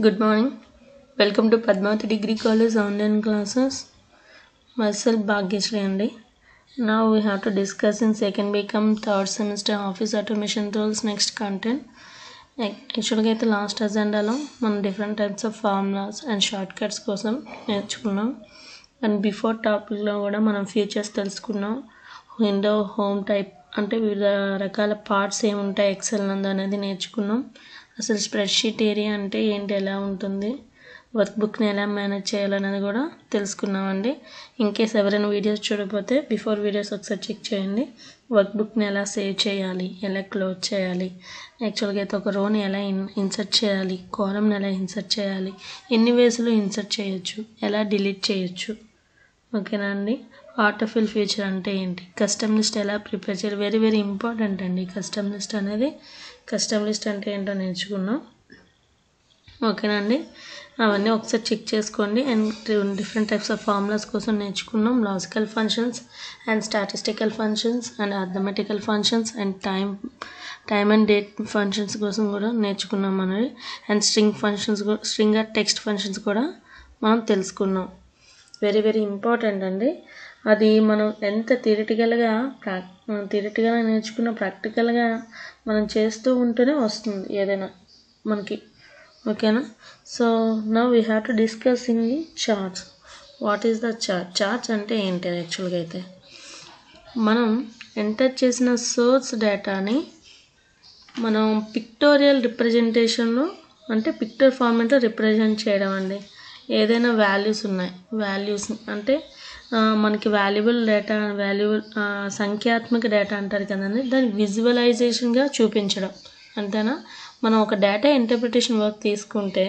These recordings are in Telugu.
Good morning. Welcome to Padmavati Degree College online classes. Myself Bhagyashree andi. Now we have to discuss in second BCom third semester office automation tools next content. Actually అయితే లాస్ట్ అజెండాలో మనం different types of formulas and short cuts కోసం నేర్చుకున్నాం. అండ్ బిఫోర్ టాపిక్లో కూడా మనం ఫీచర్స్ తెలుసుకున్నాం. విండో హోమ్ టైప్ అంటే వివిధ రకాల పార్ట్స్ ఏముంటాయి ఎక్సెల్ నందు అనేది నేర్చుకున్నాం. అసలు స్ప్రెడ్షీట్ ఏరియా అంటే ఏంటి, ఎలా ఉంటుంది, వర్క్ బుక్ని ఎలా మేనేజ్ చేయాలనేది కూడా తెలుసుకున్నామండి. ఇన్కేస్ ఎవరైనా వీడియోస్ చూడకపోతే బిఫోర్ వీడియోస్ ఒకసారి చెక్ చేయండి. వర్క్ బుక్ని ఎలా సేవ్ చేయాలి, ఎలా క్లోజ్ చేయాలి, యాక్చువల్గా అయితే ఒక రోని ఎలా ఇన్సర్ట్ చేయాలి, కాలమ్ని ఎలా ఇన్సర్ట్ చేయాలి, ఎన్ని వేస్లో ఇన్సర్ట్ చేయొచ్చు, ఎలా డిలీట్ చేయొచ్చు, ఓకేనా అండి. ఆటోఫిల్ ఫీచర్ అంటే ఏంటి, కస్టమ్ లిస్ట్ ఎలా ప్రిపేర్ చేయాలి, వెరీ వెరీ ఇంపార్టెంట్ అండి కస్టమ్ లిస్ట్ అనేది. కస్టమ్ లిస్ట్ అంటే ఏంటో నేర్చుకున్నాం, ఓకేనా అండి. అవన్నీ ఒకసారి చెక్ చేసుకోండి. And different types of formulas కోసం నేర్చుకున్నాం. Logical functions and statistical functions and arithmetical functions and time and date functions కోసం కూడా నేర్చుకున్నాం అనేది. అండ్ స్ట్రింగ్ టెక్స్ట్ ఫంక్షన్స్ కూడా మనం తెలుసుకున్నాం. వెరీ వెరీ ఇంపార్టెంట్ అండి. అది మనం ఎంత థియరిటికల్గా నేర్చుకున్న ప్రాక్టికల్గా మనం చేస్తూ ఉంటేనే వస్తుంది ఏదైనా మనకి, ఓకేనా. So now we have to discuss in the charts. What is the chart? Charts అంటే ఏంటి యాక్చువల్గా అయితే మనం ఎంటర్ చేసిన సోర్స్ డేటాని మనం పిక్టోరియల్ రిప్రజెంటేషన్లో అంటే పిక్చర్ ఫార్మాట్లో రిప్రజెంట్ చేయడం అండి. ఏదైనా వాల్యూస్ ఉన్నాయి, వాల్యూస్ అంటే మనకి వాల్యుబుల్ డేటా, సంఖ్యాత్మక డేటా అంటారు కదండి, దాన్ని విజువలైజేషన్గా చూపించడం అంతేనా. మనం ఒక డేటా ఇంటర్ప్రిటేషన్ వర్క్ తీసుకుంటే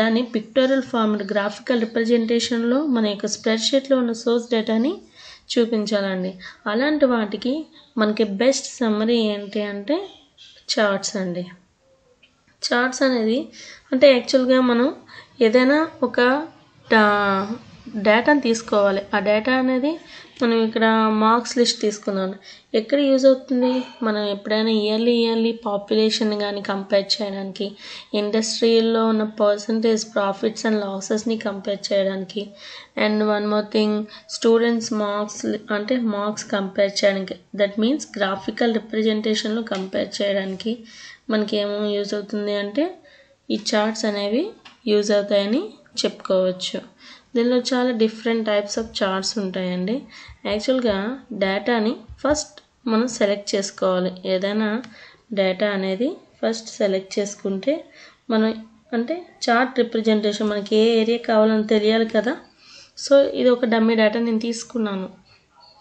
దాన్ని పిక్టోరియల్ ఫార్మాట్ గ్రాఫికల్ రిప్రజెంటేషన్లో మన యొక్క స్ప్రెడ్షీట్లో ఉన్న సోర్స్ డేటాని చూపించాలండి. అలాంటి వాటికి మనకి బెస్ట్ సమ్మరీ ఏంటి అంటే చార్ట్స్ అండి. చార్ట్స్ అనేది అంటే యాక్చువల్గా మనం ఏదైనా ఒక డేటాని తీసుకోవాలి. ఆ డేటా అనేది మనం ఇక్కడ మార్క్స్ లిస్ట్ తీసుకున్నాను, ఎక్కడ యూజ్ అవుతుంది, మనం ఎప్పుడైనా ఇయర్లీ పాపులేషన్ కానీ కంపేర్ చేయడానికి, ఇండస్ట్రీలో ఉన్న పర్సంటేజ్ ప్రాఫిట్స్ అండ్ లాసెస్ని కంపేర్ చేయడానికి, and one more thing students marks compare చేయడానికి, దట్ మీన్స్ గ్రాఫికల్ రిప్రజెంటేషన్లో కంపేర్ చేయడానికి మనకి ఏమో యూజ్ అవుతుంది అంటే ఈ చార్ట్స్ అనేవి యూజ్ అవుతాయని చెప్పుకోవచ్చు. దీనిలో చాలా డిఫరెంట్ టైప్స్ ఆఫ్ చార్ట్స్ ఉంటాయండి. యాక్చువల్గా డేటాని ఫస్ట్ మనం సెలెక్ట్ చేసుకోవాలి. ఏదైనా డేటా అనేది ఫస్ట్ సెలెక్ట్ చేసుకుంటే మనం అంటే చార్ట్ రిప్రజెంటేషన్ మనకి ఏ ఏరియా కావాలని తెలియాలి కదా. సో ఇది ఒక డమ్మీ డేటా నేను తీసుకున్నాను.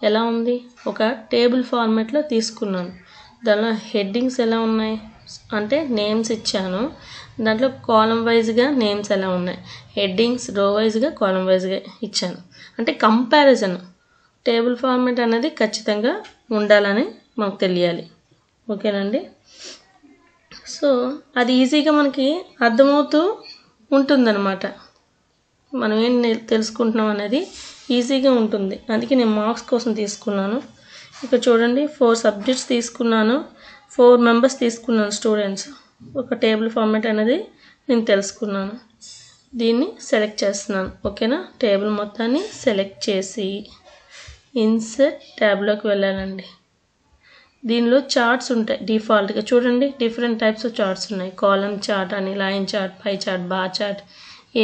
ఎలా ఉంది, ఒక టేబుల్ ఫార్మాట్లో తీసుకున్నాను. దానిలో హెడ్డింగ్స్ ఎలా ఉన్నాయి అంటే నేమ్స్ ఇచ్చాను, దాంట్లో కాలం వైజ్గా నేమ్స్ ఎలా ఉన్నాయి, హెడ్డింగ్స్ రో వైజ్గా కాలం వైజ్గా ఇచ్చాను. అంటే కంపారిజన్ టేబుల్ ఫార్మాట్ అనేది ఖచ్చితంగా ఉండాలని మనకు తెలియాలి, ఓకేనండి. సో అది ఈజీగా మనకి అర్థమవుతూ ఉంటుందన్నమాట. మనం ఏం తెలుసుకుంటున్నాం అనేది ఈజీగా ఉంటుంది. అందుకే నేను మార్క్స్ కోసం తీసుకున్నాను. ఇక్కడ చూడండి 4 సబ్జెక్ట్స్ తీసుకున్నాను, 4 మెంబర్స్ తీసుకున్నాను స్టూడెంట్స్. ఒక టేబుల్ ఫార్మాట్ అనేది నేను తెలుసుకున్నాను. దీన్ని సెలెక్ట్ చేస్తున్నాను, ఓకేనా. టేబుల్ మొత్తాన్ని సెలెక్ట్ చేసి ఇన్సర్ట్ ట్యాబ్లోకి వెళ్ళాలండి. దీనిలో చార్ట్స్ ఉంటాయి డిఫాల్ట్గా. చూడండి డిఫరెంట్ టైప్స్ ఆఫ్ చార్ట్స్ ఉన్నాయి. కాలమ్ చార్ట్ అని, line chart, pie chart, bar chart,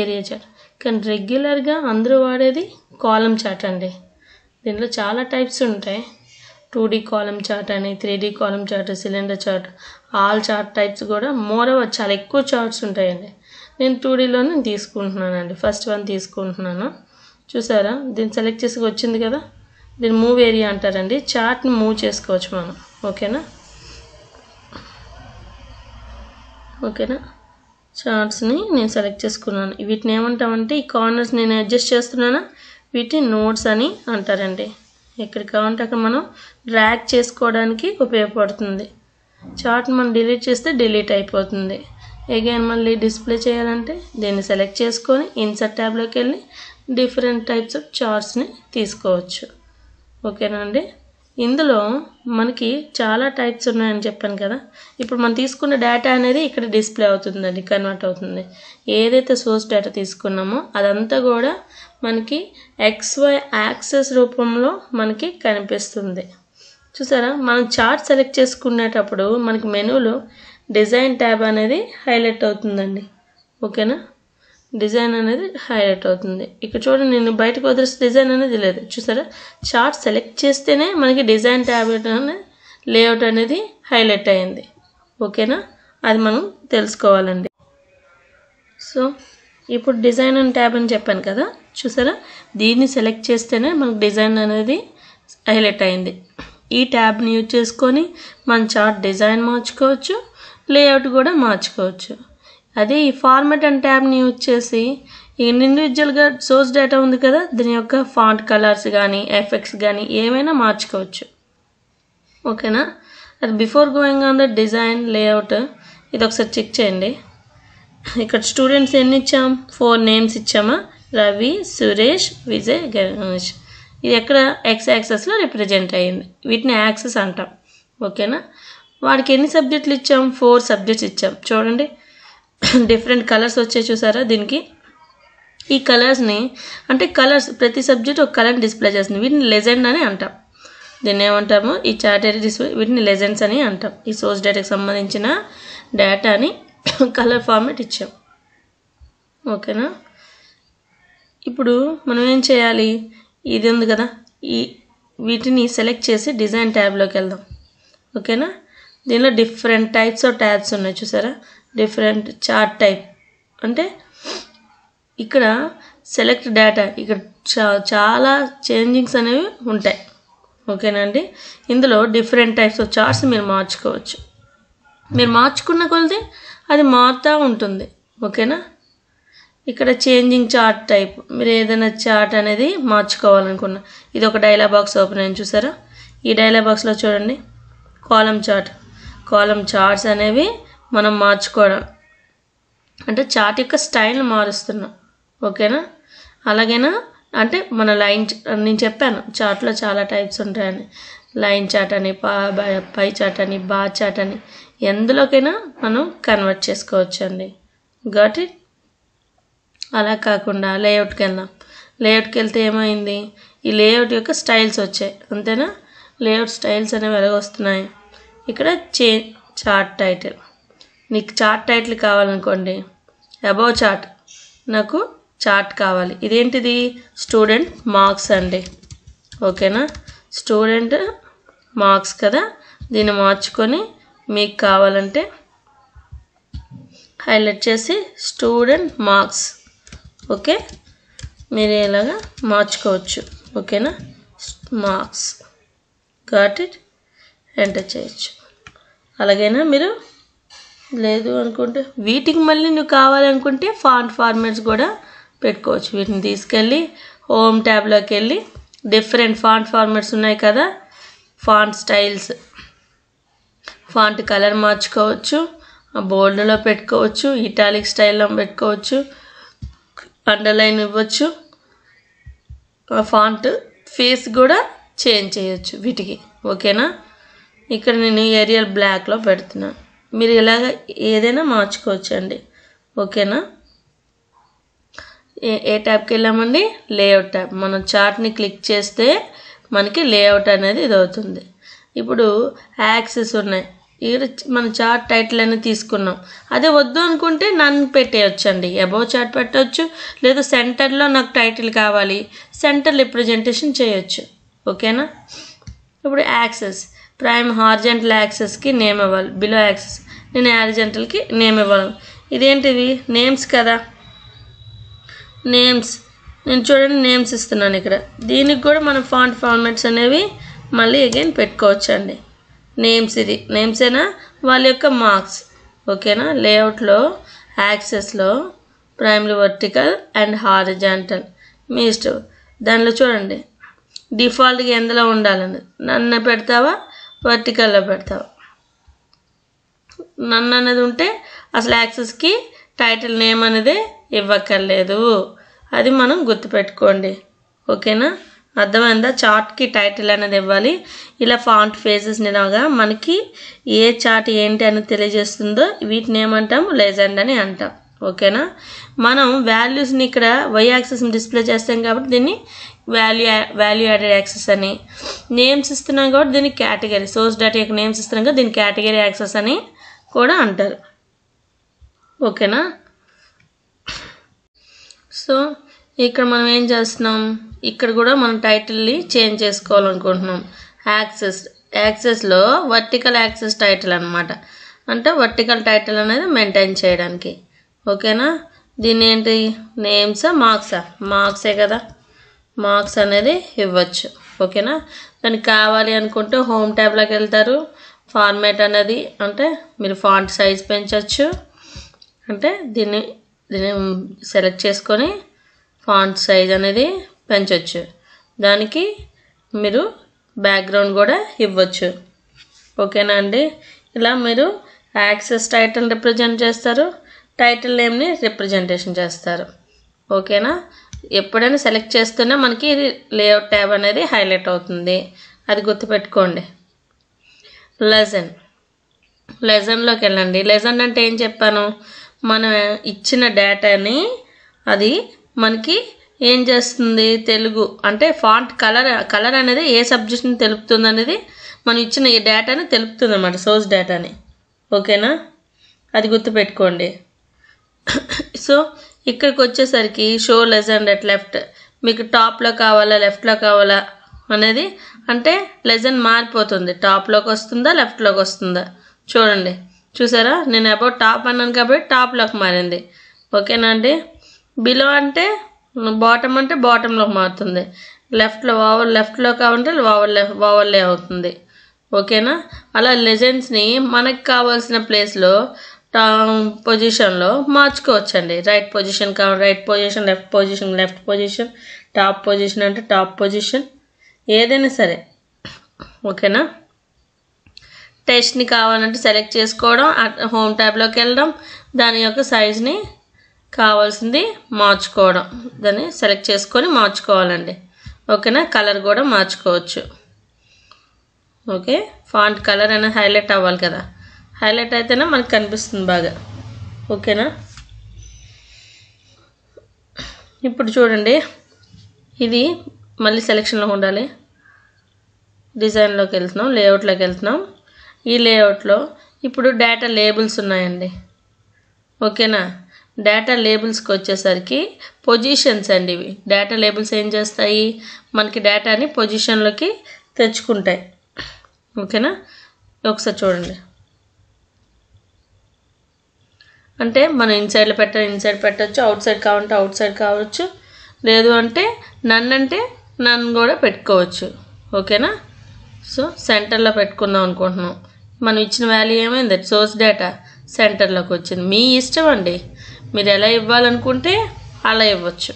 area chart. కానీ రెగ్యులర్గా అందరూ వాడేది కాలమ్ చార్ట్ అండి. దీనిలో చాలా టైప్స్ ఉంటాయి. 2D కాలమ్ చార్ట్ అని, 3D column chart, cylinder chart, all chart types కూడా మోరవర్ చాలా ఎక్కువ చార్ట్స్ ఉంటాయండి. నేను 2Dలోనే తీసుకుంటున్నానండి. ఫస్ట్ వన్ తీసుకుంటున్నాను, చూసారా. దీన్ని సెలెక్ట్ చేసి వచ్చింది కదా, దీన్ని మూవ్ ఏరియా అంటారండి. చార్ట్ని మూవ్ చేసుకోవచ్చు మనం, ఓకేనా. చార్ట్స్ని నేను సెలెక్ట్ చేసుకున్నాను. వీటిని ఏమంటామంటే ఈ కార్నర్స్ నేను అడ్జస్ట్ చేస్తున్నానా, వీటిని నోట్స్ అని అంటారండి. ఎక్కడ కావాలంటే అక్కడ మనం డ్రాగ్ చేసుకోవడానికి ఉపయోగపడుతుంది. చార్ట్ మనం డిలీట్ చేస్తే డిలీట్ అయిపోతుంది. అగైన్ మళ్ళీ డిస్ప్లే చేయాలంటే దీన్ని సెలెక్ట్ చేసుకొని ఇన్సర్ట్ ట్యాబ్లోకి వెళ్ళి డిఫరెంట్ టైప్స్ ఆఫ్ చార్ట్స్ని తీసుకోవచ్చు, ఓకేనా అండి. ఇందులో మనకి చాలా టైప్స్ ఉన్నాయని చెప్పాను కదా. ఇప్పుడు మనం తీసుకున్న డేటా అనేది ఇక్కడ డిస్ప్లే అవుతుందండి, కన్వర్ట్ అవుతుంది. ఏదైతే సోర్స్ డేటా తీసుకున్నామో అదంతా కూడా మనకి XY యాక్సెస్ రూపంలో మనకి కనిపిస్తుంది. చూసారా, మనం చార్ట్ సెలెక్ట్ చేసుకునేటప్పుడు మనకి మెనూలో డిజైన్ ట్యాబ్ అనేది హైలైట్ అవుతుందండి. ఓకేనా, డిజైన్ అనేది హైలైట్ అవుతుంది. ఇక్కడ చూడండి, నేను బయటకు వదిలేస్తే డిజైన్ అనేది లేదు. చూసారా, చార్ట్ సెలెక్ట్ చేస్తేనే మనకి డిజైన్ ట్యాబ్ లేఅవుట్ అనేది హైలైట్ అయింది. ఓకేనా, అది మనం తెలుసుకోవాలండి. సో ఇప్పుడు డిజైన్ అండ్ ట్యాబ్ అని చెప్పాను కదా. చూసారా, దీన్ని సెలెక్ట్ చేస్తేనే మనకు డిజైన్ అనేది హైలైట్ అయింది. ఈ ట్యాబ్ని యూజ్ చేసుకొని మన చార్ట్ డిజైన్ మార్చుకోవచ్చు, లేఅవుట్ కూడా మార్చుకోవచ్చు. అదే ఈ ఫార్మాట్ అండ్ ట్యాబ్ని యూజ్ చేసి ఇండివిజువల్గా సోర్స్ డేటా ఉంది కదా, దీని యొక్క ఫాంట్ కలర్స్ కానీ ఎఫెక్ట్స్ కానీ ఏమైనా మార్చుకోవచ్చు. ఓకేనా, అది before going on the design layout ఇది ఒకసారి చెక్ చేయండి. ఇక్కడ స్టూడెంట్స్ ఎన్ని ఇచ్చాం? 4 నేమ్స్ ఇచ్చామా? రవి, సురేష్, విజయ్, గణేష్. ఇది ఎక్కడ X యాక్సెస్లో రిప్రజెంట్ అయ్యింది. వీటిని యాక్సెస్ అంటాం. ఓకేనా, వాడికి ఎన్ని సబ్జెక్టులు ఇచ్చాం? 4 సబ్జెక్ట్స్ ఇచ్చాం. చూడండి, డిఫరెంట్ కలర్స్ వచ్చాయి చూసారా. దీనికి ఈ కలర్స్ని అంటే కలర్స్ ప్రతి సబ్జెక్ట్ ఒక కలర్ని డిస్ప్లే చేస్తుంది. వీటిని లెజెండ్ అని అంటాం. దీన్ని ఏమంటాము? ఈ చార్ట్ డిస్ప్లే వీటిని లెజెండ్స్ అని అంటాం. ఈ సోర్స్ డేటాకి సంబంధించిన డేటాని కలర్ ఫార్మాట్ ఇచ్చాం. ఓకేనా, ఇప్పుడు మనం ఏం చేయాలి? ఇది ఉంది కదా, వీటిని సెలెక్ట్ చేసి డిజైన్ ట్యాబ్లోకి వెళ్దాం. ఓకేనా, దీనిలో డిఫరెంట్ టైప్స్ ఆఫ్ ట్యాబ్స్ ఉన్నాయి చూసారా. డిఫరెంట్ చార్ట్ టైప్ అంటే ఇక్కడ సెలెక్ట్ డేటా, ఇక్కడ చాలా చేంజింగ్స్ అనేవి ఉంటాయి. ఓకేనా అండి, ఇందులో డిఫరెంట్ టైప్స్ ఆఫ్ చార్ట్స్ మీరు మార్చుకోవచ్చు. మీరు మార్చుకున్న కొలది అది మారుతూ ఉంటుంది. ఓకేనా, ఇక్కడ చేంజింగ్ చార్ట్ టైప్, మీరు ఏదైనా చార్ట్ అనేది మార్చుకోవాలనుకున్నా. ఇది ఒక డైలాగ్ బాక్స్ ఓపెన్ అయింది చూసారా. ఈ డైలాగ్ బాక్స్లో చూడండి, కాలం చార్ట్స్ అనేవి మనం మార్చుకోవడం అంటే చార్ట్ యొక్క స్టైల్ని మారుస్తున్నాం. ఓకేనా, అలాగేనా అంటే మన లైన్, నేను చెప్పాను చార్ట్లో చాలా టైప్స్ ఉంటాయని. లైన్ చార్ట్ అని, పై చార్ట్ అని, బార్ చార్ట్ అని, ఎందులోకైనా మనం కన్వర్ట్ చేసుకోవచ్చు అండి. Got it. అలా కాకుండా లేఅవుట్కి వెళ్దాం. లేఅవుట్కి వెళ్తే ఏమైంది? ఈ లేఅవుట్ యొక్క స్టైల్స్ వచ్చాయి. అంతేనా, లేఅవుట్ స్టైల్స్ అనేవి ఎలాగొస్తున్నాయి? ఇక్కడ చార్ట్ టైటిల్, నీకు చార్ట్ టైటిల్ కావాలనుకోండి, అబౌవ్ చార్ట్, నాకు చార్ట్ కావాలి. ఇదేంటిది? స్టూడెంట్ మార్క్స్ అండి. ఓకేనా, స్టూడెంట్ మార్క్స్ కదా. దీన్ని మార్చుకొని మీకు కావాలంటే హైలైట్ చేసి స్టూడెంట్ మార్క్స్, ఓకే, మీరు ఇలాగా మార్చుకోవచ్చు. ఓకేనా, మార్క్స్, గాట్ ఇట్, ఎంటర్ చేయొచ్చు. అలాగైనా మీరు లేదు అనుకుంటే వీటికి మళ్ళీ నువ్వు కావాలనుకుంటే ఫాంట్ ఫార్మాట్స్ కూడా పెట్టుకోవచ్చు. వీటిని తీసుకెళ్ళి హోమ్ ట్యాబ్లోకి వెళ్ళి డిఫరెంట్ ఫాంట్ ఫార్మాట్స్ ఉన్నాయి కదా, ఫాంట్ స్టైల్స్, ఫాంట్ కలర్ మార్చుకోవచ్చు, బోల్డ్లో పెట్టుకోవచ్చు, ఇటాలిక్ స్టైల్లో పెట్టుకోవచ్చు, అండర్లైన్ ఇవ్వచ్చు, ఫాంట్ ఫేస్ కూడా చేంజ్ చేయొచ్చు వీటికి. ఓకేనా, ఇక్కడ నేను ఏరియల్ బ్లాక్లో పెడుతున్నాను. మీరు ఇలాగ ఏదైనా మార్చుకోవచ్చు అండి. ఓకేనా, ఏ ట్యాబ్కి వెళ్ళామండి? Layout tab. మనం చార్ట్ని క్లిక్ చేస్తే మనకి లేఅవుట్ అనేది ఇది అవుతుంది. ఇప్పుడు యాక్సెస్ ఉన్నాయి. ఇక్కడ మన చార్ట్ టైటిల్ అనేది తీసుకున్నాం. అదే వద్దు అనుకుంటే నన్ను పెట్టేయచ్చండి. అబౌవ్ చార్ట్ పెట్టవచ్చు, లేదా సెంటర్లో నాకు టైటిల్ కావాలి, సెంటర్ రిప్రజెంటేషన్ చేయొచ్చు. ఓకేనా, ఇప్పుడు యాక్సెస్, ప్రైమ్ హార్జెంటల్ యాక్సెస్కి నేమ్ ఇవ్వాలి, బిలో యాక్సెస్ నేను హారిజెంటల్కి నేమ్ ఇవ్వాలి. ఇదేంటివి? నేమ్స్ కదా, నేమ్స్. నేను చూడండి నేమ్స్ ఇస్తున్నాను ఇక్కడ. దీనికి కూడా మనం ఫాంట్ ఫార్మాట్స్ అనేవి మళ్ళీ అగైన్ పెట్టుకోవచ్చు అండి. నేమ్స్, ఇది నేమ్సేనా, వాళ్ళ యొక్క మార్క్స్. ఓకేనా, లేఅవుట్లో యాక్సెస్లో ప్రైమరీ వర్టికల్ అండ్ హారిజాంటల్ మీ ఇష్టం. దానిలో చూడండి డిఫాల్ట్గా ఎందులో ఉండాలని, నన్ను పెడతావా వర్టికల్లో పెడతావా? నన్ను అనేది ఉంటే అసలు యాక్సెస్కి టైటిల్ నేమ్ అనేది ఇవ్వక్కర్లేదు. అది మనం గుర్తుపెట్టుకోండి. ఓకేనా, అర్థమైందా? చార్ట్కి టైటిల్ అనేది ఇవ్వాలి. ఇలా ఫాంట్ ఫేజెస్ని లాగా మనకి ఏ చార్ట్ ఏంటి అని తెలియజేస్తుందో వీటిని ఏమంటాం? లెజెండ్ అని అంటాం. ఓకేనా? మనం వాల్యూస్ని ఇక్కడ వై యాక్సెస్ని డిస్ప్లే చేస్తాం కాబట్టి దీన్ని వాల్యూ యాడెడ్ యాక్సెస్ అని, నేమ్స్ ఇస్తున్నాం కాబట్టి దీన్ని కేటగిరీ, సోర్స్ డేటా యొక్క నేమ్స్ ఇస్తున్నాం కాబట్టి దీన్ని కేటగిరీ యాక్సెస్ అని కూడా అంటారు. ఓకేనా? సో ఇక్కడ మనం ఏం చేస్తున్నాం, ఇక్కడ కూడా మనం టైటిల్ని చేంజ్ చేసుకోవాలనుకుంటున్నాం. యాక్సెస్లో వర్టికల్ యాక్సెస్ టైటిల్ అనమాట. అంటే వర్టికల్ టైటిల్ అనేది మెయింటైన్ చేయడానికి. ఓకేనా? దీన్ని ఏంటి, నేమ్సా మార్క్సే కదా, మార్క్స్ అనేది ఇవ్వచ్చు. ఓకేనా? దానికి కావాలి అనుకుంటే హోమ్ ట్యాబ్లోకి వెళ్తారు. ఫార్మాట్ అనేది అంటే మీరు ఫాంట్ సైజ్ పెంచవచ్చు. అంటే దీన్ని సెలెక్ట్ చేసుకొని ఫాంట్ సైజ్ అనేది పెంచవచ్చు. దానికి మీరు బ్యాక్గ్రౌండ్ కూడా ఇవ్వచ్చు. ఓకేనా అండి? ఇలా మీరు యాక్సెస్ టైటిల్ రిప్రజెంట్ చేస్తారు, టైటిల్ నేమ్ని రిప్రజెంటేషన్ చేస్తారు. ఓకేనా? ఎప్పుడైనా సెలెక్ట్ చేస్తున్నా మనకి ఇది లేఅవుట్ ట్యాబ్ అనేది హైలైట్ అవుతుంది. అది గుర్తుపెట్టుకోండి. లెజెండ్లోకి వెళ్ళండి. లెజెండ్ అంటే ఏం చెప్పాను, మనం ఇచ్చిన డేటాని అది మనకి ఏం చేస్తుంది, తెలుగు అంటే ఫాంట్ కలర్ అనేది ఏ సబ్జెక్ట్ని తెలుపుతుంది అనేది మనం ఇచ్చిన ఈ డేటాని తెలుపుతుంది అన్నమాట, సోర్స్ డేటాని. ఓకేనా? అది గుర్తుపెట్టుకోండి. సో ఇక్కడికి వచ్చేసరికి షో లెజెండ్ ఎట్ లెఫ్ట్, మీకు టాప్లో కావాలా లెఫ్ట్లో కావాలా అనేది, అంటే లెజెండ్ మారిపోతుంది, టాప్లోకి వస్తుందా లెఫ్ట్లోకి వస్తుందా చూడండి. చూసారా? నేను అబౌట్ టాప్ అన్నాను కాబట్టి టాప్లోకి మారింది. ఓకేనా అండి? బిలో అంటే బాటమ్ అంటే బాటంలోకి మారుతుంది. లెఫ్ట్లో కావాలంటే ఓవర్లే అవుతుంది. ఓకేనా? అలా లెజెండ్స్ని మనకు కావాల్సిన ప్లేస్లో పొజిషన్లో మార్చుకోవచ్చండి. రైట్ పొజిషన్ కావాలి right position, left position, top position అంటే టాప్ పొజిషన్, ఏదైనా సరే. ఓకేనా? టెక్స్ట్ని కావాలంటే సెలెక్ట్ చేసుకోవడం, హోమ్ ట్యాబ్లోకి వెళ్ళడం, దాని యొక్క సైజ్ని కావాల్సింది మార్చుకోవడం, దాన్ని సెలెక్ట్ చేసుకొని మార్చుకోవాలండి. ఓకేనా? కలర్ కూడా మార్చుకోవచ్చు. ఓకే, ఫాంట్ కలర్ అనేది హైలైట్ అవ్వాలి కదా, హైలైట్ అయితేనే మనకు కనిపిస్తుంది బాగా. ఓకేనా? ఇప్పుడు చూడండి, ఇది మళ్ళీ సెలెక్షన్లో ఉండాలి. డిజైన్లోకి వెళ్తున్నాం, లేఅవుట్లోకి వెళ్తున్నాం. ఈ లేఅవుట్లో ఇప్పుడు డేటా లేబుల్స్ ఉన్నాయండి. ఓకేనా? డేటా లేబుల్స్కి వచ్చేసరికి పొజిషన్స్ అండి ఇవి. డేటా లేబుల్స్ ఏం చేస్తాయి, మనకి డేటాని పొజిషన్లోకి తెచ్చుకుంటాయి. ఓకేనా? ఒకసారి చూడండి. అంటే మనం ఇన్సైడ్ పెట్టచ్చు, అవుట్ సైడ్ కావాలంటే అవుట్ సైడ్ కావచ్చు, లేదు అంటే నన్ను కూడా పెట్టుకోవచ్చు. ఓకేనా? సో సెంటర్లో పెట్టుకుందాం అనుకుంటున్నాం. మనం ఇచ్చిన వాల్యూ ఏమైంది, సోర్స్ డేటా సెంటర్లోకి వచ్చింది. మీ ఇష్టం అండి, మీరు ఎలా ఇవ్వాలనుకుంటే అలా ఇవ్వచ్చు.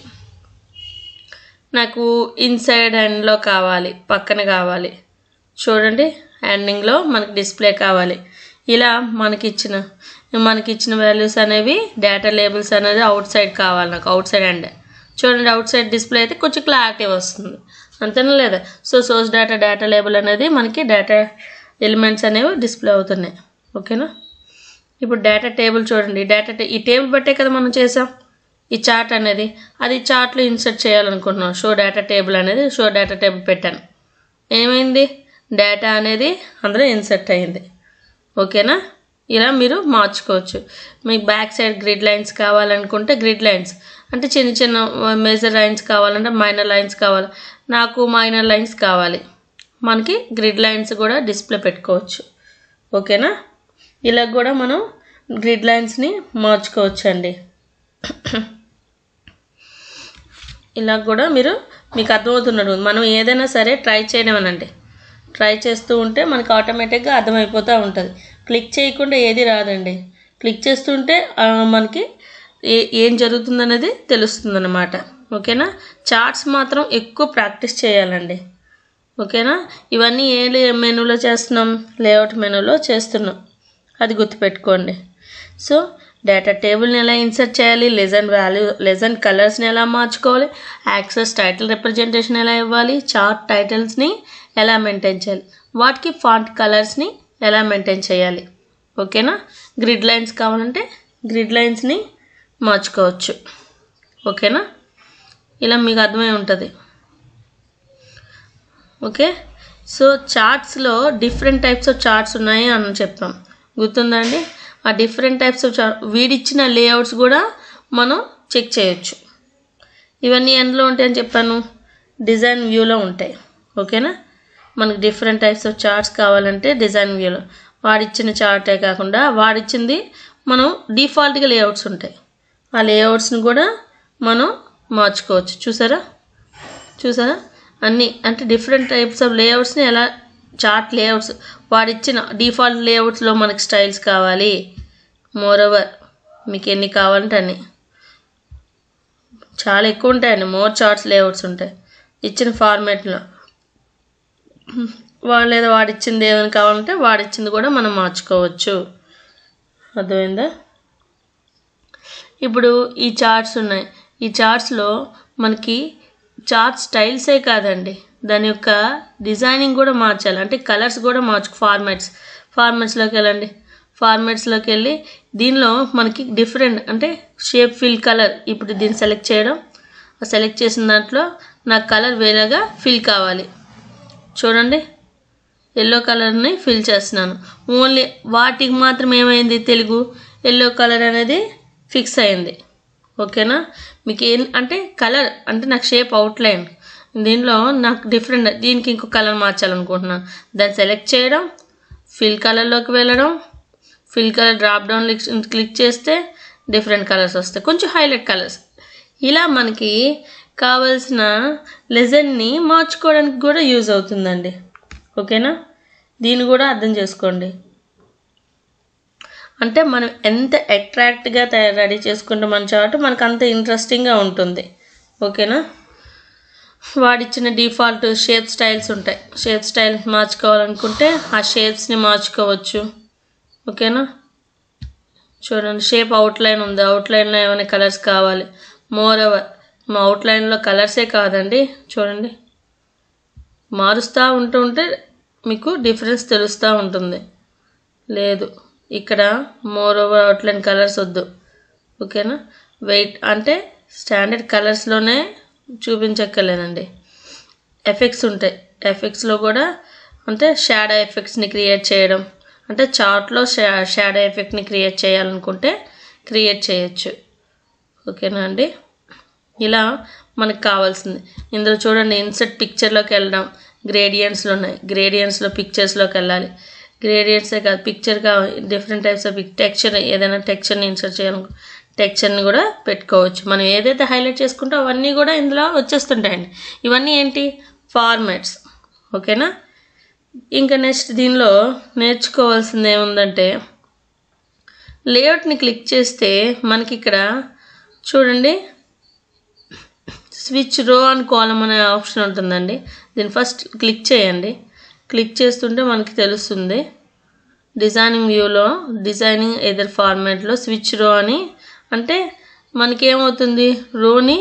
నాకు ఇన్సైడ్ ఎండ్లో కావాలి, పక్కన కావాలి, చూడండి ఎండింగ్లో మనకి డిస్ప్లే కావాలి. ఇలా మనకిచ్చిన వాల్యూస్ అనేవి డేటా లేబుల్స్ అనేది అవుట్ సైడ్ కావాలి నాకు, అవుట్ సైడ్ ఎండ్. చూడండి, అవుట్ సైడ్ డిస్ప్లే అయితే కొంచెం క్లారిటీ వస్తుంది, అంతేనా లేదా? సో సోర్స్ డేటా లేబుల్ అనేది మనకి డేటా ఎలిమెంట్స్ అనేవి డిస్ప్లే అవుతున్నాయి. ఓకేనా? ఇప్పుడు డేటా టేబుల్ చూడండి, ఈ టేబుల్ బట్టే కదా మనం చేసాం ఈ చార్ట్ అనేది. అది చార్ట్లో ఇన్సర్ట్ చేయాలనుకుంటున్నాం. షో డేటా టేబుల్ పెట్టాను, ఏమైంది, డేటా అనేది అందులో ఇన్సర్ట్ అయ్యింది. ఓకేనా? ఇలా మీరు మార్చుకోవచ్చు. మీకు బ్యాక్ సైడ్ గ్రిడ్ లైన్స్ కావాలనుకుంటే గ్రిడ్ లైన్స్ అంటే చిన్న మేజర్ లైన్స్ కావాలంటే మైనర్ లైన్స్ కావాలి. నాకు మైనర్ లైన్స్ కావాలి, మనకి గ్రిడ్ లైన్స్ కూడా డిస్ప్లే పెట్టుకోవచ్చు. ఓకేనా? ఇలా కూడా మనం గ్రిడ్ లైన్స్ని మార్చుకోవచ్చు అండి. ఇలా కూడా మీకు అర్థమవుతున్నాడు. మనం ఏదైనా సరే ట్రై చేయడమేనండి. ట్రై చేస్తూ ఉంటే మనకు ఆటోమేటిక్గా అర్థమైపోతూ ఉంటుంది. క్లిక్ చేయకుండా ఏది రాదండి. క్లిక్ చేస్తుంటే మనకి ఏం జరుగుతుందనేది తెలుస్తుందన్నమాట. ఓకేనా? చార్ట్స్ మాత్రం ఎక్కువ ప్రాక్టీస్ చేయాలండి. ఓకేనా? ఇవన్నీ ఏ మెనూలో చేస్తున్నాం, లేఅవుట్ మెనూలో చేస్తున్నాం, అది గుర్తుపెట్టుకోండి. సో డేటా టేబుల్ని ఎలా ఇన్సర్ట్ చేయాలి, లెసన్ కలర్స్ని ఎలా మార్చుకోవాలి, యాక్సెస్ టైటిల్ రిప్రజెంటేషన్ ఎలా ఇవ్వాలి, చార్ట్ టైటిల్స్ని ఎలా మెయింటైన్ చేయాలి, వాటికి ఫాంట్ కలర్స్ని ఎలా మెయింటైన్ చేయాలి. ఓకేనా. గ్రిడ్ లైన్స్ కావాలంటే గ్రిడ్ లైన్స్ని మార్చుకోవచ్చు. ఓకేనా. ఇలా మీకు అర్థమై ఉంటుంది. ఓకే. సో చార్ట్స్లో డిఫరెంట్ టైప్స్ ఆఫ్ చార్ట్స్ ఉన్నాయి అని చెప్పాం, గుర్తుందా అండి. ఆ డిఫరెంట్ టైప్స్ ఆఫ్ వీడిచ్చిన లేఅవుట్స్ కూడా మనం చెక్ చేయొచ్చు. ఇవన్నీ ఎందులో ఉంటాయని చెప్పాను, డిజైన్ వ్యూలో ఉంటాయి. ఓకేనా. మనకు డిఫరెంట్ టైప్స్ ఆఫ్ చార్ట్స్ కావాలంటే డిజైన్ వ్యూలో వాడిచ్చిన చార్టే కాకుండా వాడిచ్చింది మనం డిఫాల్ట్గా లేఅవుట్స్ ఉంటాయి, ఆ లేఅవుట్స్ని కూడా మనం మార్చుకోవచ్చు. చూసారా అన్నీ అంటే డిఫరెంట్ టైప్స్ ఆఫ్ లేఅవుట్స్ని ఎలా చార్ట్ లేఅవుట్స్ వాడిచ్చిన డిఫాల్ట్ లేఅవుట్స్లో మనకి స్టైల్స్ కావాలి. మోరోవర్ మీకు ఎన్ని కావాలంటే అన్ని, చాలా ఎక్కువ ఉంటాయండి. మోర్ చార్ట్స్ లేఅవుట్స్ ఉంటాయి ఇచ్చిన ఫార్మాట్లో. లేదా వాడిచ్చింది ఏమైనా కావాలంటే వాడిచ్చింది కూడా మనం మార్చుకోవచ్చు. అర్థమైందా. ఇప్పుడు ఈ చార్ట్స్ ఉన్నాయి. ఈ చార్ట్స్లో మనకి చార్ట్ స్టైల్సే కాదండి, దాని యొక్క డిజైనింగ్ కూడా మార్చాలి. అంటే కలర్స్ కూడా ఫార్మాట్స్లోకి వెళ్ళండి. ఫార్మాట్స్లోకి వెళ్ళి దీనిలో మనకి డిఫరెంట్ అంటే షేప్ ఫిల్ కలర్. ఇప్పుడు దీన్ని సెలెక్ట్ చేయడం, సెలెక్ట్ చేసిన దాంట్లో నాకు కలర్ వేరేగా ఫిల్ కావాలి. చూడండి, ఎల్లో కలర్ని ఫిల్ చేస్తున్నాను. ఓన్లీ వాటికి మాత్రం ఏమైంది, తెలుగు ఎల్లో కలర్ అనేది ఫిక్స్ అయింది. ఓకేనా. మీకు అంటే కలర్ అంటే నాకు షేప్ అవుట్లైన్, దీనిలో నాకు డిఫరెంట్, దీనికి ఇంకో కలర్ మార్చాలనుకుంటున్నాను. దాన్ని సెలెక్ట్ చేయడం, ఫిల్ కలర్లోకి వెళ్ళడం, fill colour drop down click చేస్తే డిఫరెంట్ కలర్స్ వస్తాయి, కొంచెం హైలైట్ కలర్స్. ఇలా మనకి కావాల్సిన లెసన్ని మార్చుకోవడానికి కూడా యూజ్ అవుతుందండి. ఓకేనా. దీన్ని కూడా అర్థం చేసుకోండి. అంటే మనం ఎంత అట్రాక్ట్గా రెడీ చేసుకుంటే మన చార్ట్ మనకు అంత ఇంట్రెస్టింగ్గా ఉంటుంది. ఓకేనా. వాడిచ్చిన డిఫాల్ట్ షేప్ స్టైల్స్ ఉంటాయి, షేప్ స్టైల్ మార్చుకోవాలనుకుంటే ఆ షేప్స్ని మార్చుకోవచ్చు. ఓకేనా. చూడండి, షేప్ అవుట్లైన్ ఉంది, అవుట్లైన్లో ఏమైనా కలర్స్ కావాలి. మోరోవర్ మా అవుట్లైన్లో కలర్సే కాదండి, చూడండి మారుస్తూ ఉంటే మీకు డిఫరెన్స్ తెలుస్తూ ఉంటుంది. లేదు ఇక్కడ మోరోవర్ అవుట్లైన్ కలర్స్ వద్దు. ఓకేనా. వెయిట్ అంటే స్టాండర్డ్ కలర్స్లోనే చూపించక్కర్లేదండి. ఎఫెక్ట్స్ ఉంటాయి, ఎఫెక్ట్స్లో కూడా అంటే షాడో ఎఫెక్ట్స్ని క్రియేట్ చేయడం, అంటే చార్ట్లో షాడో ఎఫెక్ట్ని క్రియేట్ చేయాలనుకుంటే క్రియేట్ చేయొచ్చు. ఓకేనా అండి. ఇలా మనకు కావాల్సింది ఇందులో చూడండి, ఇన్సర్ట్ పిక్చర్లోకి వెళ్ళడం, గ్రేడియంట్స్లో ఉన్నాయి, గ్రేడియంట్స్లో పిక్చర్స్లోకి వెళ్ళాలి. గ్రేడియంట్సే కాదు, picture different types of texture, ఏదైనా టెక్స్చర్ని ఇన్సర్ట్ చేయాలను టెక్స్చర్ని కూడా పెట్టుకోవచ్చు. మనం ఏదైతే హైలైట్ చేసుకుంటో అవన్నీ కూడా ఇందులో వచ్చేస్తుంటాయండి. ఇవన్నీ ఏంటి, ఫార్మాట్స్. ఓకేనా. ఇంకా నెక్స్ట్ దీనిలో నేర్చుకోవాల్సింది ఏముందంటే, లేఅవుట్ని క్లిక్ చేస్తే మనకి ఇక్కడ చూడండి స్విచ్ రో అండ్ కాలమ్ అనే ఆప్షన్ ఉంటుందండి. దీన్ని ఫస్ట్ క్లిక్ చేయండి. క్లిక్ చేస్తుంటే మనకి తెలుస్తుంది డిజైనింగ్ వ్యూలో, డిజైనింగ్ ఎదర్ ఫార్మాట్లో స్విచ్ రో అని. అంటే మనకేమవుతుంది, రోని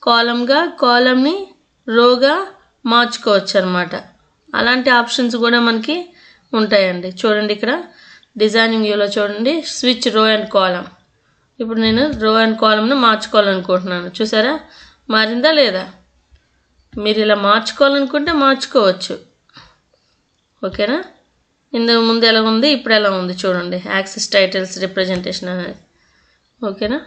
కాలమ్గా, కాలమ్ని రోగా మార్చుకోవచ్చు అనమాట. అలాంటి ఆప్షన్స్ కూడా మనకి ఉంటాయండి. చూడండి ఇక్కడ డిజైనింగ్ వ్యూలో చూడండి, స్విచ్ రో అండ్ కాలమ్. ఇప్పుడు నేను రో అండ్ కాలమ్ని మార్చుకోవాలనుకుంటున్నాను. చూసారా మారిందా లేదా. మీరు ఇలా మార్చుకోవాలనుకుంటే మార్చుకోవచ్చు. ఓకేనా. ఇందుకు ముందు ఎలా ఉంది, ఇప్పుడు ఎలా ఉంది చూడండి, యాక్సెస్ టైటిల్స్ రిప్రజెంటేషన్ అనేది. ఓకేనా.